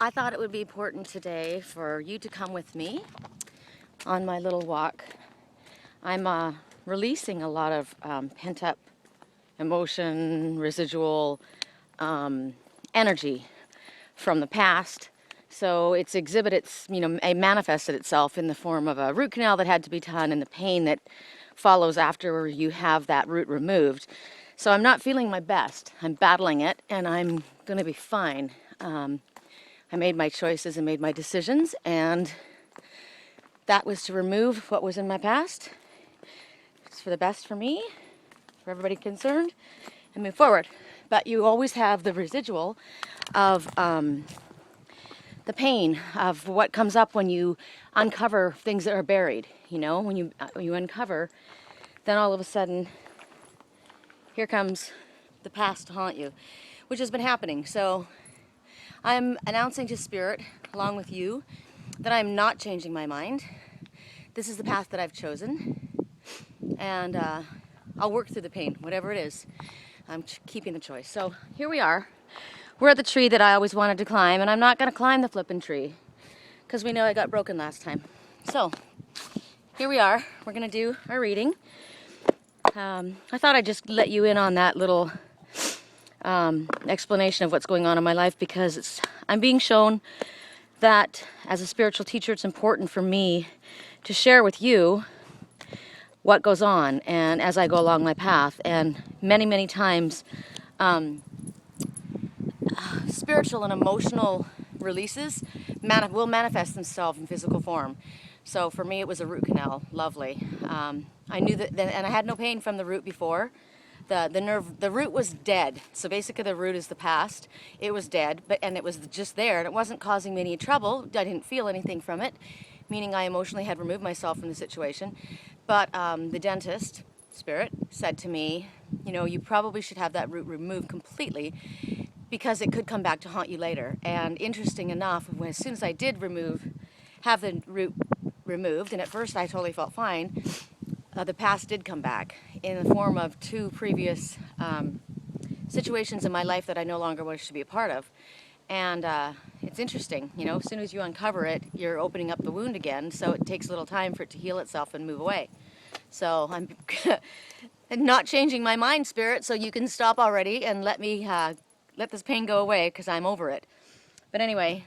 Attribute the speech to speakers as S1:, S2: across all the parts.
S1: I thought it would be important today for you to come with me on my little walk. I'm releasing a lot of pent-up emotion, residual energy from the past. So it manifested itself in the form of a root canal that had to be done and the pain that follows after you have that root removed. So I'm not feeling my best. I'm battling it, and I'm going to be fine. I made my choices and made my decisions, and that was to remove what was in my past. It's for the best for me, for everybody concerned, and move forward. But you always have the residual of the pain of what comes up when you uncover things that are buried. When you uncover, then all of a sudden, here comes the past to haunt you, which has been happening. So I'm announcing to Spirit, along with you, that I'm not changing my mind. This is the path that I've chosen, and I'll work through the pain, whatever it is. I'm keeping the choice. So here we are. We're at the tree that I always wanted to climb, and I'm not going to climb the flippin' tree because we know I got broken last time. So here we are. We're going to do our reading. I thought I'd just let you in on that little explanation of what's going on in my life, because I'm being shown that as a spiritual teacher, it's important for me to share with you what goes on and as I go along my path. And many, many times, spiritual and emotional releases will manifest themselves in physical form. So for me, it was a root canal. Lovely. I knew that, and I had no pain from the root before. The root was dead. So basically, the root is the past. It was dead, and it was just there, and it wasn't causing me any trouble. I didn't feel anything from it, meaning I emotionally had removed myself from the situation. But the dentist, Spirit, said to me, you probably should have that root removed completely, because it could come back to haunt you later. And interesting enough, as soon as I did have the root removed, and at first I totally felt fine, the past did come back in the form of two previous situations in my life that I no longer wish to be a part of. And it's interesting, as soon as you uncover it, you're opening up the wound again, so it takes a little time for it to heal itself and move away. So I'm not changing my mind, Spirit, so you can stop already and let me let this pain go away, because I'm over it. But anyway,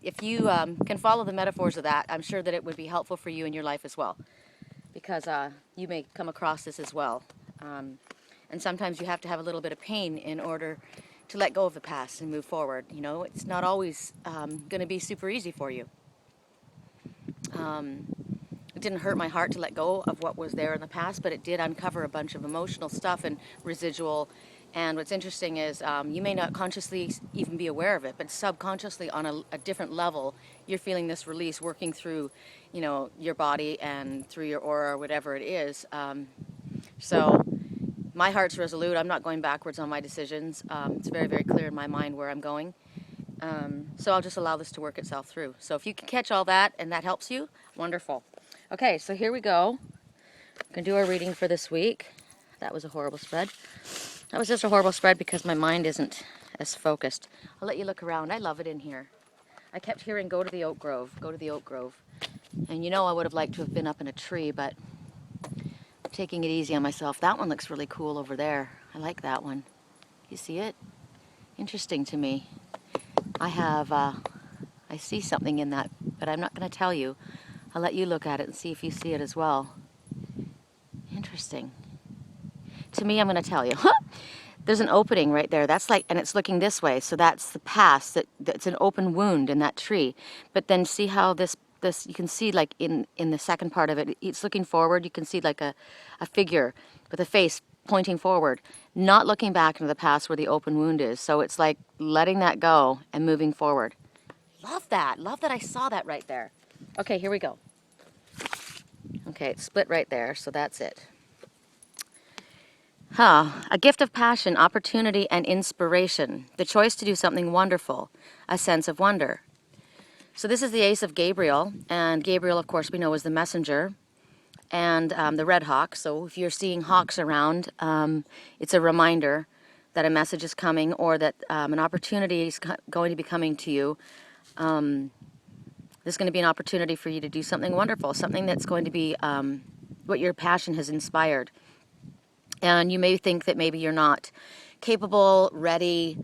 S1: if you can follow the metaphors of that, I'm sure that it would be helpful for you in your life as well, because you may come across this as well. And sometimes you have to have a little bit of pain in order to let go of the past and move forward. It's not always going to be super easy for you. It didn't hurt my heart to let go of what was there in the past, but it did uncover a bunch of emotional stuff and residual. And what's interesting is you may not consciously even be aware of it, but subconsciously on a different level, you're feeling this release working through, your body and through your aura or whatever it is. So my heart's resolute. I'm not going backwards on my decisions. It's very, very clear in my mind where I'm going. So I'll just allow this to work itself through. So if you can catch all that and that helps you, wonderful. Okay, so here we go. We're going to do our reading for this week. That was a horrible spread. That was just a horrible spread because my mind isn't as focused. I'll let you look around. I love it in here. I kept hearing, go to the oak grove, go to the oak grove. And I would have liked to have been up in a tree, but I'm taking it easy on myself. That one looks really cool over there. I like that one. You see it? Interesting to me. I see something in that, but I'm not going to tell you. I'll let you look at it and see if you see it as well. Interesting. To me, I'm going to tell you. There's an opening right there. That's and it's looking this way. So that's the past. That's an open wound in that tree. But then see how this you can see in the second part of it, it's looking forward. You can see a figure with a face pointing forward, not looking back into the past where the open wound is. So it's like letting that go and moving forward. Love that. Love that I saw that right there. Okay, here we go. Okay, it's split right there, so that's it. A gift of passion, opportunity, and inspiration. The choice to do something wonderful. A sense of wonder. So this is the Ace of Gabriel, and Gabriel, of course, we know is the messenger, and the red hawk. So if you're seeing hawks around, it's a reminder that a message is coming, or that an opportunity is going to be coming to you. This is going to be an opportunity for you to do something wonderful, something that's going to be what your passion has inspired. And you may think that maybe you're not capable, ready,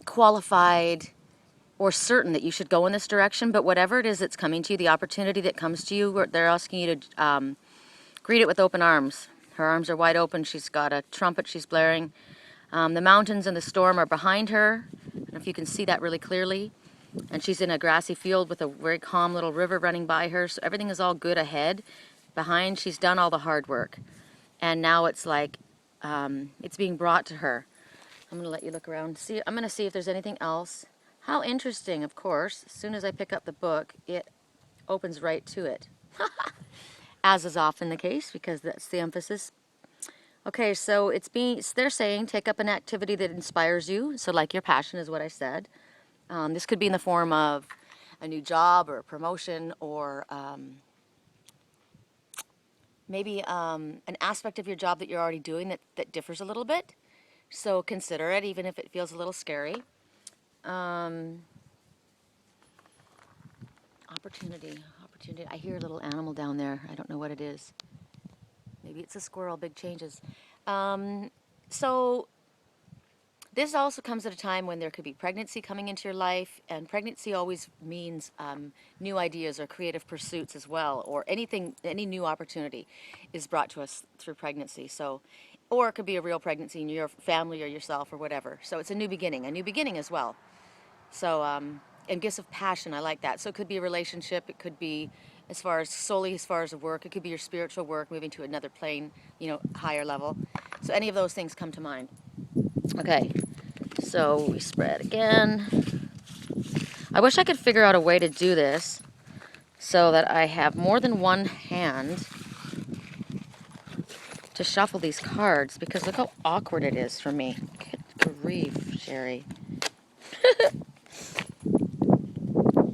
S1: qualified, or certain that you should go in this direction, but whatever it is that's coming to you, the opportunity that comes to you, they're asking you to greet it with open arms. Her arms are wide open. She's got a trumpet she's blaring. The mountains and the storm are behind her. I don't know if you can see that really clearly. And she's in a grassy field with a very calm little river running by her. So everything is all good ahead. Behind, she's done all the hard work. And now it's like it's being brought to her. I'm going to let you look around. I'm going to see if there's anything else. How interesting, of course. As soon as I pick up the book, it opens right to it. As is often the case, because that's the emphasis. Okay, so they're saying take up an activity that inspires you. So like your passion is what I said. This could be in the form of a new job or a promotion, or maybe an aspect of your job that you're already doing that differs a little bit. So consider it, even if it feels a little scary. Opportunity. I hear a little animal down there. I don't know what it is. Maybe it's a squirrel. Big changes. So this also comes at a time when there could be pregnancy coming into your life, and pregnancy always means new ideas or creative pursuits as well, or any new opportunity is brought to us through pregnancy. So, or it could be a real pregnancy in your family or yourself or whatever. So it's a new beginning as well. So, and gifts of passion, I like that. So it could be a relationship, it could be solely as far as work, it could be your spiritual work, moving to another plane, higher level. So any of those things come to mind. Okay, so we spread again. I wish I could figure out a way to do this so that I have more than one hand to shuffle these cards, because look how awkward it is for me. Good grief, Sherry.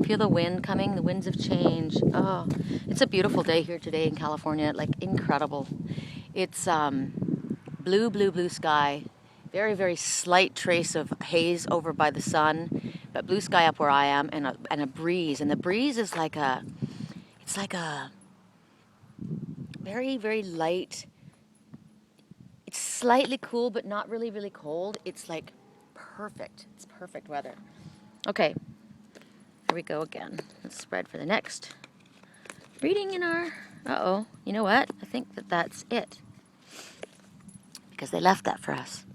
S1: Feel the wind coming, the winds of change. Oh, it's a beautiful day here today in California, like incredible. It's blue sky, very, very slight trace of haze over by the sun, but blue sky up where I am, and a breeze. And the breeze is it's like a very, very light, it's slightly cool, but not really, really cold. It's like perfect. It's perfect weather. Okay. Here we go again. Let's spread for the next reading in our... Uh-oh. You know what? I think that's it. Because they left that for us.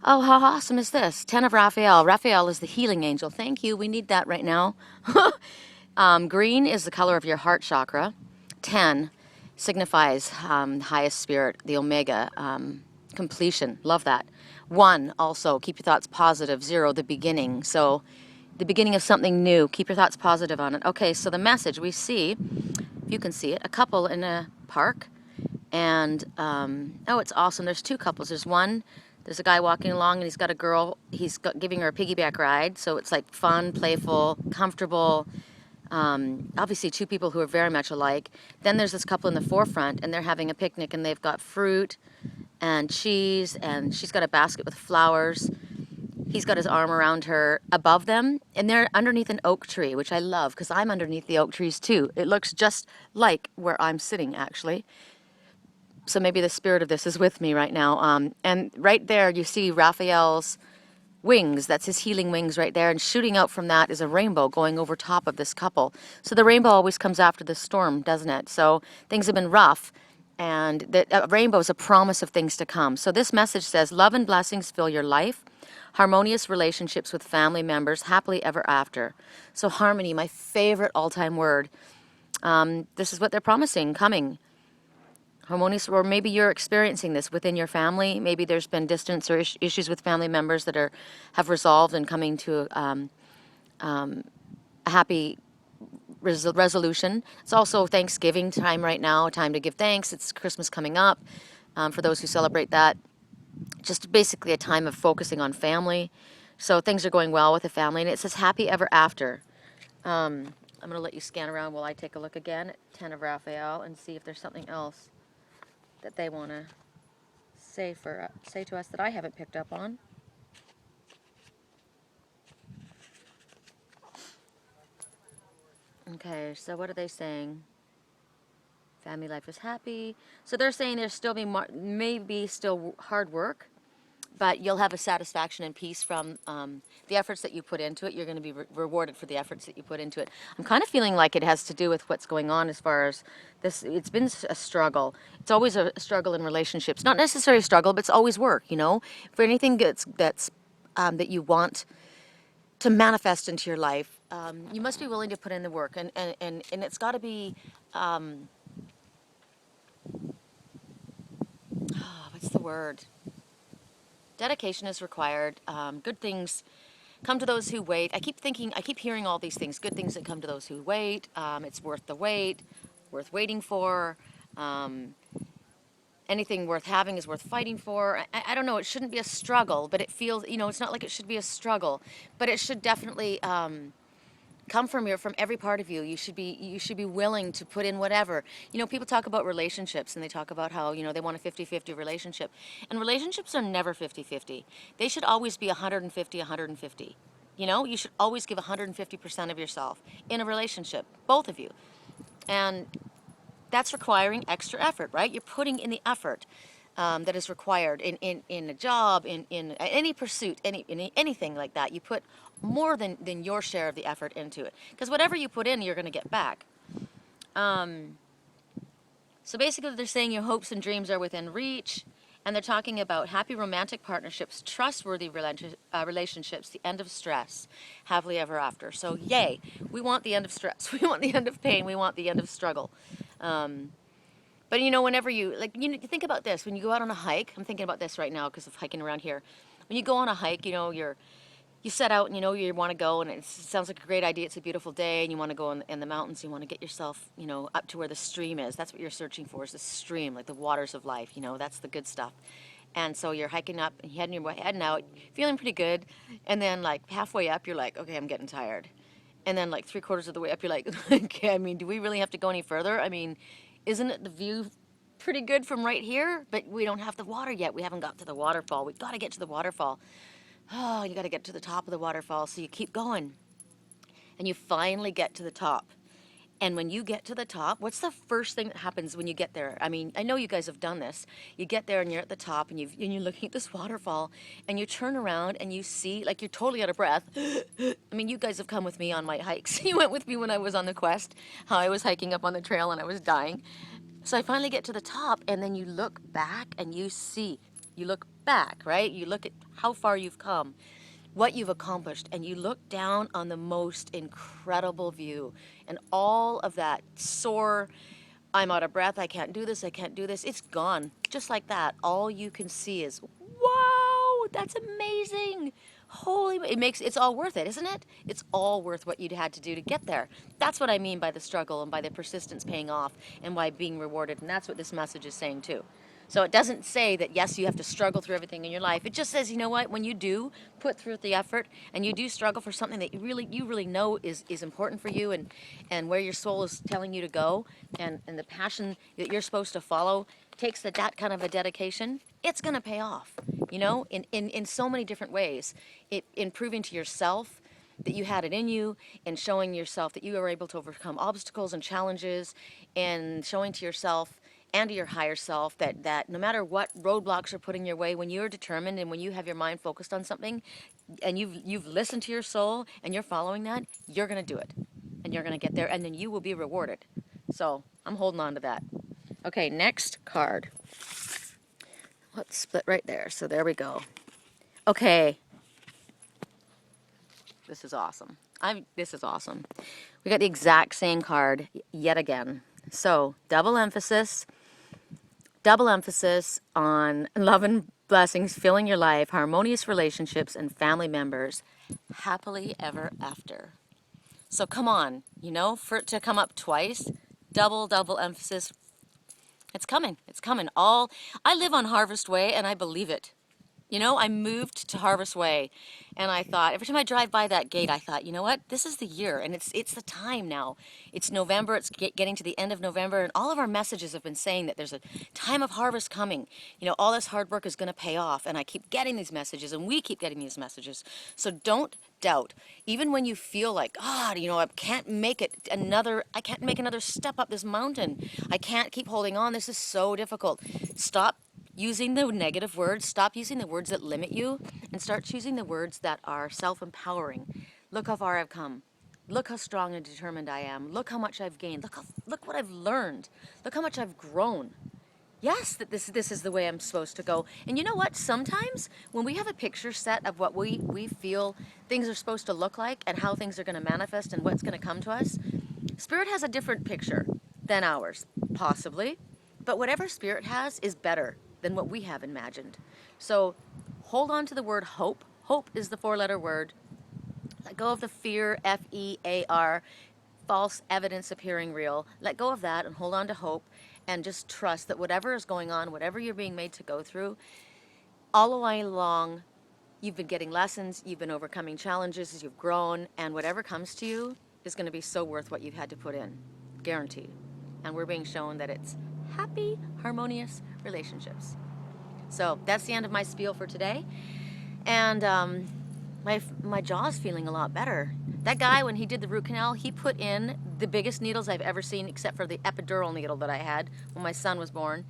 S1: Oh, how awesome is this? 10 of Raphael. Raphael is the healing angel. Thank you. We need that right now. Green is the color of your heart chakra. 10 signifies highest spirit, the omega, completion. Love that. 1, also, keep your thoughts positive. 0, the beginning. So... the beginning of something new. Keep your thoughts positive on it. Okay, so the message we see, if you can see it, a couple in a park, and oh, it's awesome. There's 2 couples. There's a guy walking along, and he's got a girl. Giving her a piggyback ride, so it's like fun, playful, comfortable. Obviously, 2 people who are very much alike. Then there's this couple in the forefront, and they're having a picnic, and they've got fruit and cheese, and she's got a basket with flowers. He's got his arm around her above them, and they're underneath an oak tree, which I love, because I'm underneath the oak trees too. It looks just like where I'm sitting, actually. So maybe the spirit of this is with me right now. And right there you see Raphael's wings. That's his healing wings right there. And shooting out from that is a rainbow going over top of this couple. So the rainbow always comes after the storm, doesn't it? So things have been rough. And the rainbow is a promise of things to come. So this message says, love and blessings fill your life. Harmonious relationships with family members, happily ever after. So harmony, my favorite all-time word. This is what they're promising, coming. Harmonious, or maybe you're experiencing this within your family. Maybe there's been distance or issues with family members that have resolved and coming to a happy resolution. It's also Thanksgiving time right now, a time to give thanks. It's Christmas coming up for those who celebrate that. Just basically a time of focusing on family. So things are going well with the family. And it says happy ever after. I'm going to let you scan around while I take a look again at 10 of Raphael and see if there's something else that they want to say to us that I haven't picked up on. Okay, so what are they saying? Family life is happy. So they're saying there's still be maybe still hard work, but you'll have a satisfaction and peace from the efforts that you put into it. You're going to be rewarded for the efforts that you put into it. I'm kind of feeling like it has to do with what's going on as far as this. It's been a struggle. It's always a struggle in relationships. Not necessarily a struggle, but it's always work, you know? For anything that's that you want to manifest into your life, you must be willing to put in the work. And it's got to be, what's the word? Dedication is required. Good things come to those who wait. I keep hearing all these things. Good things that come to those who wait. It's worth the wait, worth waiting for. Anything worth having is worth fighting for. I don't know. It shouldn't be a struggle, but it feels, it's not like it should be a struggle, but it should definitely come from every part of you. You should be willing to put in whatever. People talk about relationships and they talk about how, they want a 50-50 relationship. And relationships are never 50-50. They should always be 150-150. You should always give 150% of yourself in a relationship, both of you. And that's requiring extra effort, right? You're putting in the effort that is required in a job, in any pursuit, anything like that. You put more than your share of the effort into it. Because whatever you put in, you're going to get back. So basically they're saying your hopes and dreams are within reach. And they're talking about happy romantic partnerships, trustworthy relationships, the end of stress, happily ever after. So yay, we want the end of stress. We want the end of pain. We want the end of struggle. But whenever you think about this, when you go out on a hike, I'm thinking about this right now because of hiking around here. When you go on a hike, you set out and you want to go, and it sounds like a great idea. It's a beautiful day, and you want to go in the mountains. You want to get yourself, up to where the stream is. That's what you're searching for, is the stream, like the waters of life. That's the good stuff. And so you're hiking up and heading out, feeling pretty good, and then like halfway up, you're like, okay, I'm getting tired. And then like 3/4 of the way up, you're like, okay, do we really have to go any further? Isn't it the view pretty good from right here? But we don't have the water yet. We haven't got to the waterfall. We've got to get to the waterfall. Oh, you got to get to the top of the waterfall. So you keep going. And you finally get to the top. And when you get to the top, what's the first thing that happens when you get there? I know you guys have done this. You get there and you're at the top and you're looking at this waterfall and you turn around and you see, like you're totally out of breath. You guys have come with me on my hikes. You went with me when I was on the quest, how I was hiking up on the trail and I was dying. So I finally get to the top and then you look back and you look back, right? You look at how far you've come, what you've accomplished, and you look down on the most incredible view. And all of that sore, I'm out of breath, I can't do this, it's gone. Just like that. All you can see is, wow, that's amazing. It's all worth it, isn't it? It's all worth what you'd had to do to get there. That's what I mean by the struggle and by the persistence paying off and by being rewarded. And that's what this message is saying too. So it doesn't say that, yes, you have to struggle through everything in your life. It just says, you know what, when you do put through the effort and you do struggle for something that you really know is important for you and where your soul is telling you to go and the passion that you're supposed to follow takes that kind of a dedication, it's going to pay off, in so many different ways. In proving to yourself that you had it in you, and showing yourself that you were able to overcome obstacles and challenges, and showing to yourself and to your higher self that no matter what roadblocks are put in your way, when you're determined and when you have your mind focused on something and you've listened to your soul and you're following that, you're going to do it and you're going to get there and then you will be rewarded. So I'm holding on to that. Okay, next card. Let's split right there. So there we go. Okay. This is awesome. This is awesome. We got the exact same card yet again. So double emphasis on love and blessings filling your life, harmonious relationships, and family members, happily ever after. So come on, for it to come up twice, double emphasis. It's coming. I live on Harvest Way, and I believe it. I moved to Harvest Way, and I thought, every time I drive by that gate, I thought, you know what, this is the year, and it's the time now. It's November, it's getting to the end of November, and all of our messages have been saying that there's a time of harvest coming. All this hard work is going to pay off, and I keep getting these messages, and we keep getting these messages. So don't doubt, even when you feel like, God, I can't make another step up this mountain. I can't keep holding on. This is so difficult. Stop using the negative words. Stop using the words that limit you and start choosing the words that are self-empowering. Look how far I've come. Look how strong and determined I am. Look how much I've gained. Look what I've learned. Look how much I've grown. Yes, that this is the way I'm supposed to go. And you know what? Sometimes when we have a picture set of what we feel things are supposed to look like and how things are going to manifest and what's going to come to us, Spirit has a different picture than ours, possibly. But whatever Spirit has is better than what we have imagined. So hold on to the word hope. Hope is the 4-letter word. Let go of the fear, F-E-A-R, false evidence appearing real. Let go of that and hold on to hope and just trust that whatever is going on, whatever you're being made to go through, all along, you've been getting lessons, you've been overcoming challenges as you've grown, and whatever comes to you is going to be so worth what you've had to put in. Guaranteed. And we're being shown that it's happy, harmonious relationships. So that's the end of my spiel for today. And my jaw's feeling a lot better. That guy, when he did the root canal, he put in the biggest needles I've ever seen, except for the epidural needle that I had when my son was born.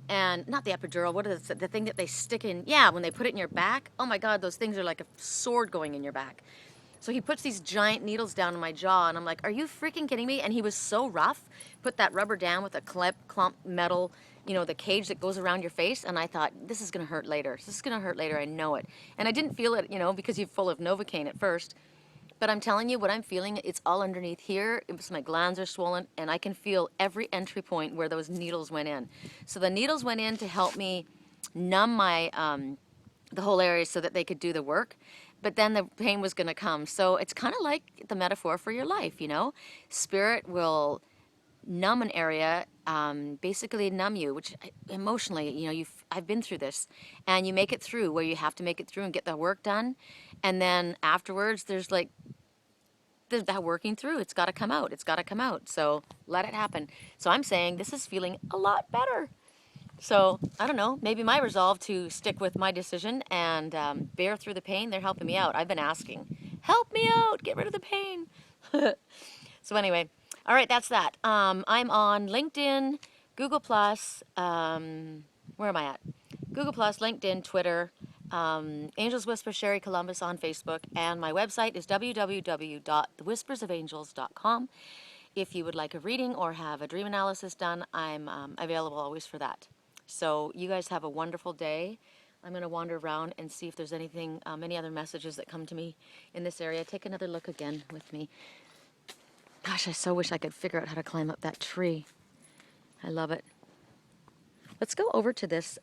S1: And not the epidural, what is it? The thing that they stick in? Yeah, when they put it in your back. Oh my God, those things are like a sword going in your back. So he puts these giant needles down in my jaw, and I'm like, are you freaking kidding me? And he was so rough, put that rubber down with a clump metal, the cage that goes around your face, and I thought, this is going to hurt later. This is going to hurt later, I know it. And I didn't feel it, because you're full of Novocaine at first. But I'm telling you, what I'm feeling, it's all underneath here. My glands are swollen, and I can feel every entry point where those needles went in. So the needles went in to help me numb my the whole area so that they could do the work. But then the pain was going to come. So it's kind of like the metaphor for your life, Spirit will numb an area, basically numb you, which emotionally, I've been through this, and you make it through where you have to make it through and get the work done, and then afterwards there's that working through. It's got to come out. It's got to come out. So let it happen. So I'm saying this is feeling a lot better. So I don't know, maybe my resolve to stick with my decision and bear through the pain, they're helping me out. I've been asking, help me out, get rid of the pain. So anyway, all right, that's that. I'm on LinkedIn, Google+, where am I at? Google+, LinkedIn, Twitter, Angels Whisper Sherry Columbus on Facebook, and my website is www.thewhispersofangels.com. If you would like a reading or have a dream analysis done, I'm available always for that. So you guys have a wonderful day. I'm going to wander around and see if there's anything, any other messages that come to me in this area. Take another look again with me. Gosh, I so wish I could figure out how to climb up that tree. I love it. Let's go over to this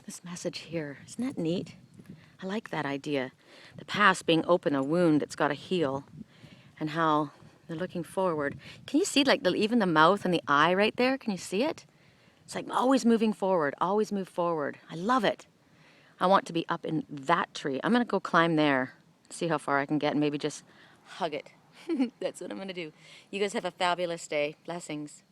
S1: this message here. Isn't that neat? I like that idea. The past being open, a wound that's got to heal, and how they're looking forward. Can you see even the mouth and the eye right there? Can you see it? It's like always moving forward, always move forward. I love it. I want to be up in that tree. I'm going to go climb there, see how far I can get, and maybe just hug it. That's what I'm going to do. You guys have a fabulous day. Blessings.